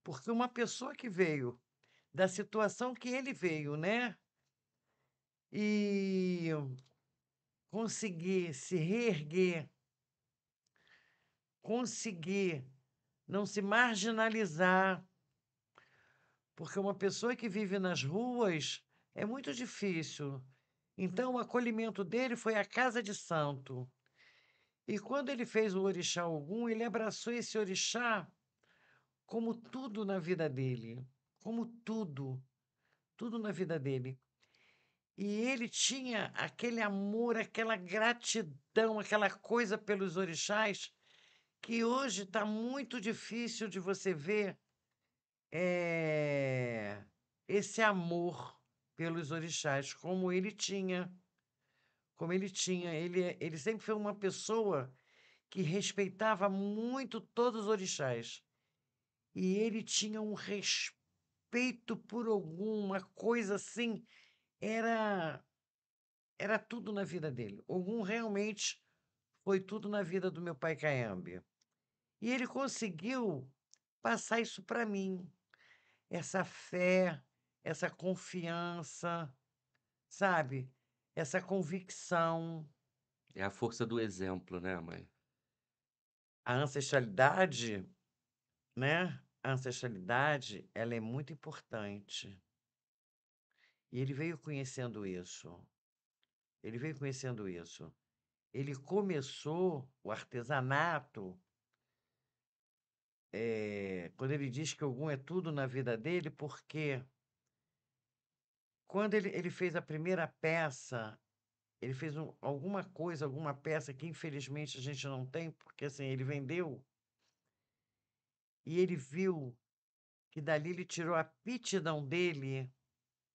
Porque uma pessoa que veio da situação que ele veio, né? E conseguir se reerguer, conseguir não se marginalizar, porque uma pessoa que vive nas ruas é muito difícil. Então, o acolhimento dele foi a casa de santo. E quando ele fez o orixá Ogum, ele abraçou esse orixá como tudo na vida dele, como tudo, tudo na vida dele. E ele tinha aquele amor, aquela gratidão, aquela coisa pelos orixás, que hoje está muito difícil de você ver esse amor pelos orixás, como ele tinha. Como ele tinha. Ele sempre foi uma pessoa que respeitava muito todos os orixás. E ele tinha um respeito por alguma coisa assim, era era tudo na vida dele. Ogum realmente foi tudo na vida do meu pai Kayambi. E ele conseguiu passar isso para mim, essa fé, essa confiança, sabe? Essa convicção. É a força do exemplo, né, mãe? A ancestralidade, né? A ancestralidade, ela é muito importante. E ele veio conhecendo isso. Ele veio conhecendo isso. Ele começou o artesanato, quando ele diz que Ogum é tudo na vida dele, porque quando ele fez a primeira peça, ele fez alguma coisa, alguma peça que infelizmente a gente não tem, porque assim, ele vendeu e ele viu que dali ele tirou a aptidão dele.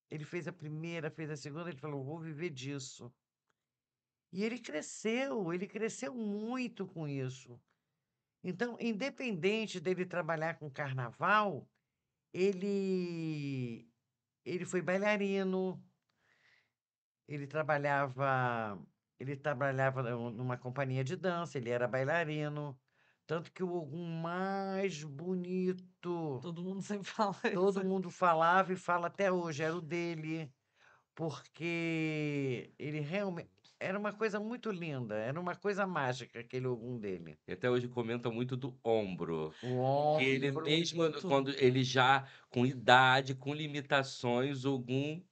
Ele fez a primeira, fez a segunda, ele falou: vou viver disso. E ele cresceu muito com isso. Então, independente dele trabalhar com carnaval, ele ele foi bailarino, ele trabalhava ele trabalhava numa companhia de dança, ele era bailarino, tanto que o Ogum mais bonito, Todo mundo sempre fala todo isso. mundo falava e fala até hoje, era o dele, porque ele realmente era uma coisa muito linda, era uma coisa mágica aquele Ogum dele. E até hoje comenta muito do ombro. O Que ele ombro. mesmo Muito. quando ele já com idade, com limitações, Ogum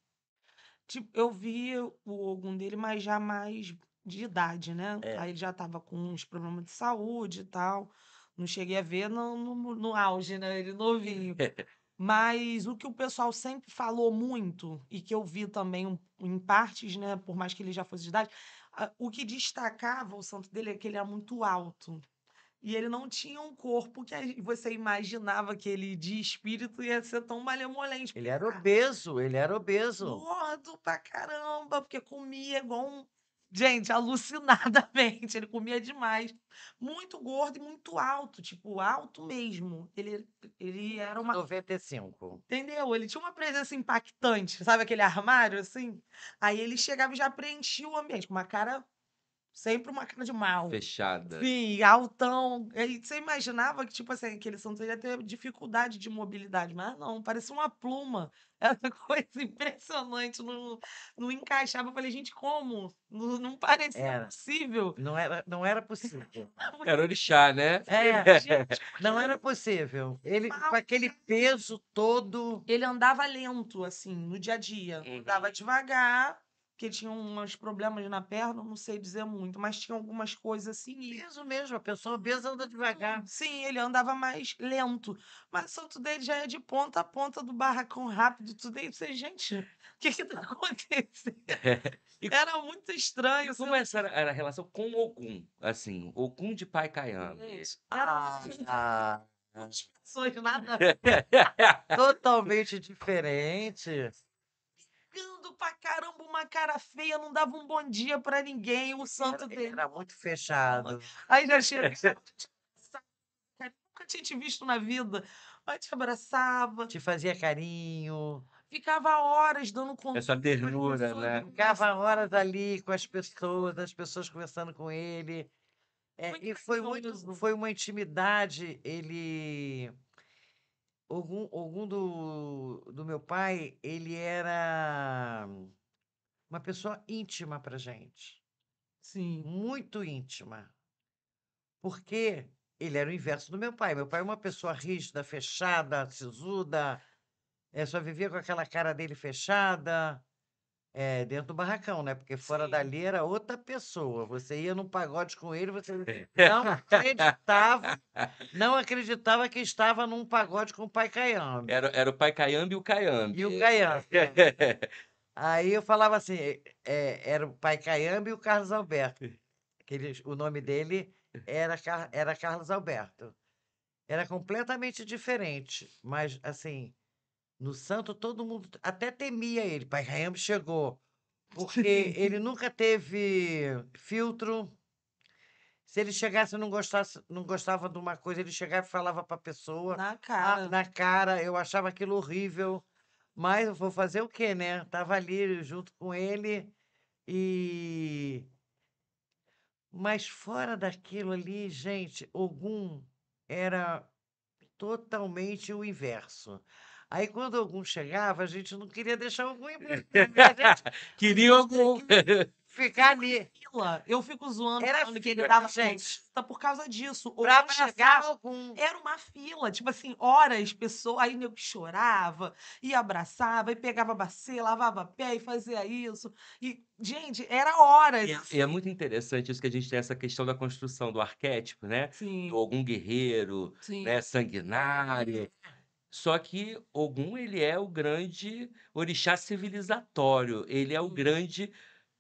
Tipo, eu vi o Ogum dele, mas já mais de idade, né? É. Aí ele já estava com uns problemas de saúde e tal. Não cheguei a ver no auge, né? Ele novinho. Mas o que o pessoal sempre falou muito, e que eu vi também em partes, né? Por mais que ele já fosse de idade, o que destacava o santo dele é que ele era muito alto. E ele não tinha um corpo que você imaginava que ele, de espírito, ia ser tão malemolente. Ele era obeso, ele era obeso. Gordo pra caramba, porque comia igual um. Gente, alucinadamente, ele comia demais. Muito gordo e muito alto, tipo, alto mesmo. Ele era uma. 95. Entendeu? Ele tinha uma presença impactante, sabe aquele armário assim? Aí ele chegava e já preenchia o ambiente, com uma cara, sempre uma cara de mal. fechada. Sim, altão. Aí você imaginava que, tipo assim, aquele santo ia ter dificuldade de mobilidade, mas não, parecia uma pluma. Era uma coisa impressionante, não encaixava. Eu falei, gente, como? Não parecia Era. possível. Não era possível. Era orixá, né? Gente, Não era possível. Ele, com mal. aquele peso todo. Ele andava lento, assim, no dia a dia. Andava Uhum. devagar, porque tinha uns problemas na perna, não sei dizer muito, mas tinha algumas coisas assim. Peso mesmo, a pessoa obesa anda devagar. Sim, ele andava mais lento, mas o salto dele já é de ponta a ponta do barracão rápido, tudo aí. Você, gente, o que que tá acontecendo? E Era muito estranho, como essa era a relação com Ogum? Assim, Ogum de Pai Kayambi. gente, era Ah, duas pessoas nada totalmente diferente. ficando pra caramba, uma cara feia, não dava um bom dia pra ninguém, o santo Ele dele. era muito fechado. Aí já chega, nunca tinha te visto na vida, aí te abraçava, Te fazia carinho. ficava horas dando Essa conselho pras ternura, pessoas. né? Ficava horas ali com as pessoas conversando com ele. Muito E carinhoso. foi uma intimidade. Ele Ogum do meu pai, ele era uma pessoa íntima pra gente, Sim. muito íntima, porque ele era o inverso do meu pai. Meu pai é uma pessoa rígida, fechada, sisuda, só vivia com aquela cara dele fechada, dentro do barracão, né? Porque fora Sim. dali era outra pessoa. Você ia num pagode com ele, você não acreditava que estava num pagode com o pai Caiambe. Era o pai Caiambe e o Caiambe. E o Caiambe. Aí eu falava assim, era o pai Caiambe e o Carlos Alberto. O nome dele era Carlos Alberto. Era completamente diferente, mas assim, no santo todo mundo até temia ele. Pai Caiambe chegou, porque ele nunca teve filtro. Se ele chegasse e não gostava de uma coisa, ele chegava e falava para a pessoa Na cara. na cara. Eu achava aquilo horrível, mas eu vou fazer o quê, né? Tava ali junto com ele e mas fora daquilo ali, gente, Ogum era totalmente o inverso. Aí quando Ogum chegava, a gente não queria deixar Ogum ir embora, porque a gente Queria algum. ficar ali. Fila. Eu fico zoando, Era falando que ele fila, dava gente. consulta por causa disso. Ou Pra quando abraçar chegava, Ogum. era uma fila, tipo assim, horas, pessoas, aí nego chorava, e abraçava, e pegava bacê, lavava pé e fazia isso. E, gente, era horas. E é muito interessante isso que a gente tem essa questão da construção do arquétipo, né? Do Sim, Ogum guerreiro, sim. né? Sanguinário. Só que Ogum, ele é o grande orixá civilizatório, ele é o grande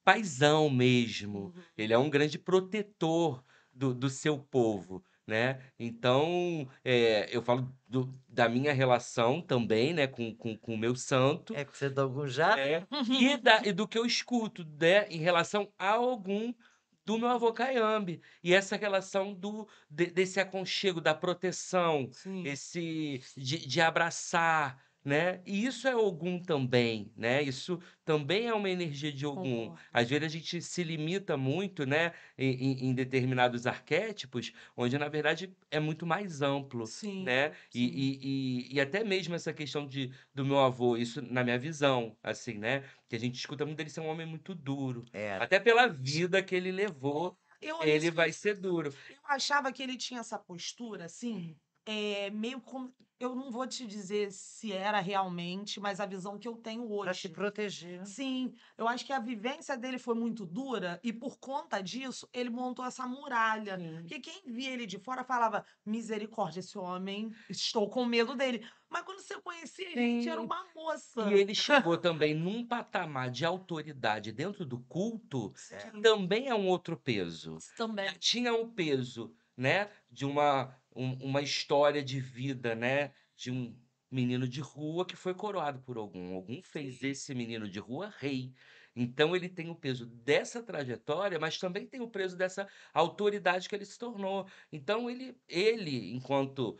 paizão mesmo, Uhum. ele é um grande protetor do seu povo, né? Então, eu falo da minha relação também, né, com o meu santo, É porque você dá Ogum já? e do que eu escuto, né, em relação a Ogum do meu avô Caiambe. E essa relação desse aconchego, da proteção, Sim, esse de abraçar, né? E isso é Ogum também, né? Isso também é uma energia de Ogum. concordo. Às vezes a gente se limita muito, né, em determinados arquétipos, onde na verdade é muito mais amplo, Sim, né? sim. E até mesmo essa questão do meu avô, isso na minha visão, assim, né? Que a gente escuta muito dele ser um homem muito duro. Era. Até pela vida que ele levou, Eu, ele isso, vai ser duro. eu achava que ele tinha essa postura, assim, meio como. Eu não vou te dizer se era realmente, mas a visão que eu tenho Pra se hoje. proteger. Sim, eu acho que a vivência dele foi muito dura e por conta disso ele montou essa muralha. Sim. Que quem via ele de fora falava: misericórdia, esse homem, estou com medo dele. Mas quando você conhecia, gente, era Sim. uma E moça. ele chegou também num patamar de autoridade dentro do culto, que Sim, também é um outro peso. também. Tinha um peso, né, de uma história de vida, né, de um menino de rua que foi coroado por Ogum. Ogum fez Sim. esse menino de rua rei. Então ele tem o peso dessa trajetória, mas também tem o peso dessa autoridade que ele se tornou. Então ele enquanto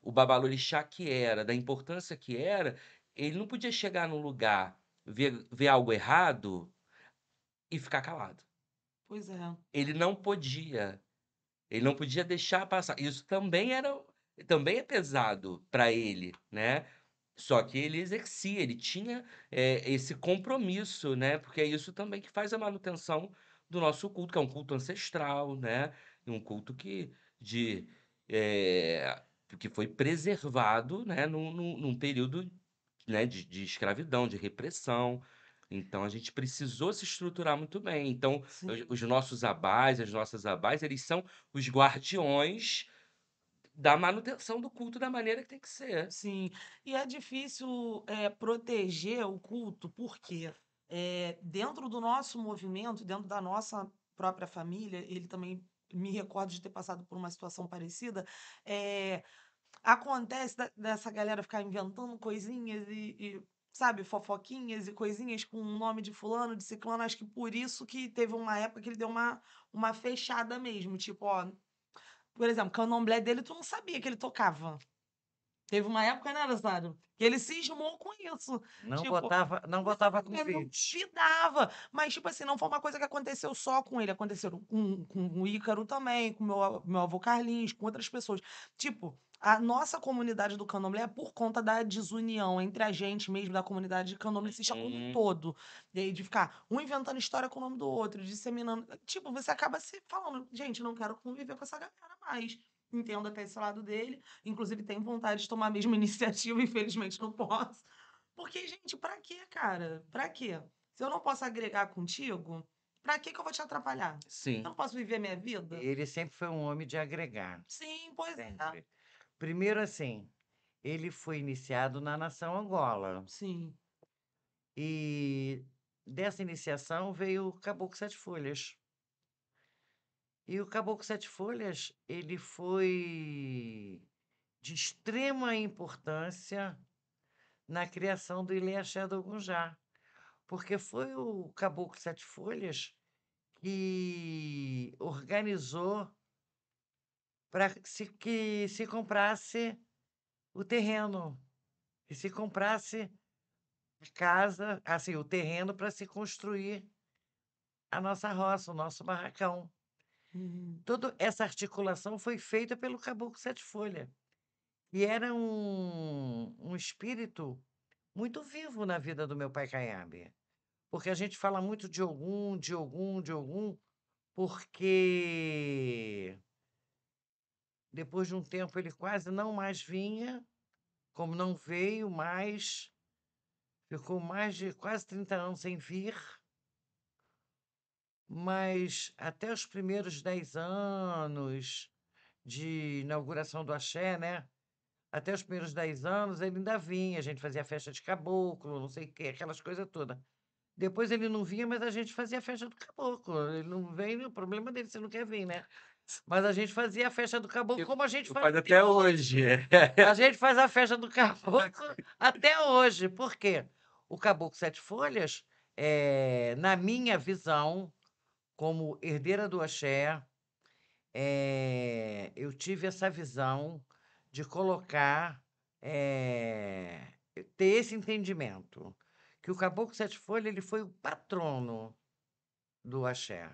o babalorixá que era, da importância que era, ele não podia chegar num lugar, ver algo errado e ficar calado. Pois é. Ele não podia. Ele não podia deixar passar. Isso também é pesado para ele, né? Só que ele exercia, ele tinha esse compromisso, né? Porque é isso também que faz a manutenção do nosso culto, que é um culto ancestral, né? E um culto de, eh, que foi preservado, né? Num período, né? De escravidão, de repressão. Então a gente precisou se estruturar muito bem. Então Sim. os nossos abás, as nossas abás, eles são os guardiões da manutenção do culto da maneira que tem que ser. Sim, e é difícil, proteger o culto, porque, dentro do nosso movimento, dentro da nossa própria família, ele também me recordo de ter passado por uma situação parecida, eh, acontece dessa galera ficar inventando coisinhas sabe, fofoquinhas e coisinhas com o nome de fulano, de ciclano, acho que por isso que teve uma época que ele deu uma fechada mesmo, tipo, ó, por exemplo, candomblé dele tu não sabia que ele tocava. Teve uma época, né, Nazário, que ele cismou com isso. Não Tipo, botava não botava eu não convite. duvidava, mas, tipo assim, não foi uma coisa que aconteceu só com ele, aconteceu com o Ícaro também, com meu avô Carlinhos, com outras pessoas. Tipo, a nossa comunidade do Candomblé é por conta da desunião entre a gente mesmo, da comunidade candomblessista como um Uhum. todo. E aí de ficar um inventando história com o nome do outro, disseminando. Tipo, você acaba se falando, gente, não quero conviver com essa galera mais. Entendo até esse lado dele. Inclusive, tenho vontade de tomar a mesma iniciativa, infelizmente não posso. Porque, gente, pra quê, cara? Pra quê? Se eu não posso agregar contigo, pra que que eu vou te atrapalhar? Eu Sim. não posso viver minha vida? Ele sempre foi um homem de agregar, Sim, pois é. sempre. Primeiro, assim, ele foi iniciado na nação Angola. Sim. E dessa iniciação veio o Caboclo Sete Folhas. E o Caboclo Sete Folhas, ele foi de extrema importância na criação do Ilê Axé do Gunjá, porque foi o Caboclo Sete Folhas que organizou para que se comprasse o terreno, que se comprasse a casa, assim, o terreno para se construir a nossa roça, o nosso barracão. Uhum. Toda essa articulação foi feita pelo Caboclo Sete Folhas. E era um espírito muito vivo na vida do meu pai Caiambe. Porque a gente fala muito de Ogum, de Ogum, de Ogum, porque depois de um tempo ele quase não mais vinha, como não veio mais, ficou mais de quase 30 anos sem vir, mas até os primeiros 10 anos de inauguração do Axé, né? Até os primeiros 10 anos ele ainda vinha, a gente fazia festa de caboclo, não sei o quê, aquelas coisas todas. Depois ele não vinha, mas a gente fazia a festa do caboclo. Ele não veio, o problema dele, você não quer vir, né? Mas a gente fazia a festa do caboclo Eu como a gente faz faz até até hoje. hoje. A gente faz a festa do caboclo até hoje. Por quê? O Caboclo Sete Folhas, na minha visão, como herdeira do axé, eu tive essa visão de colocar, ter esse entendimento, que o Caboclo Sete Folhas ele foi o patrono do axé.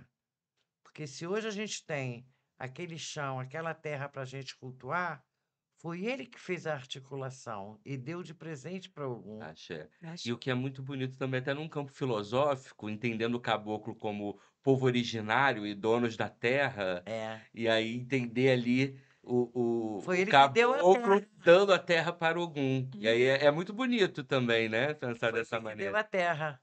Porque se hoje a gente tem aquele chão, aquela terra para a gente cultuar, foi ele que fez a articulação e deu de presente para algum. Axé. E Acho. o que é muito bonito também, até num campo filosófico, entendendo o caboclo como povo originário e donos da terra, É. e aí entender ali Foi o ele que deu a caboclo terra. dando a terra para Ogum. E aí é muito bonito também, né? Pensar Foi dessa ele que deu maneira. a terra.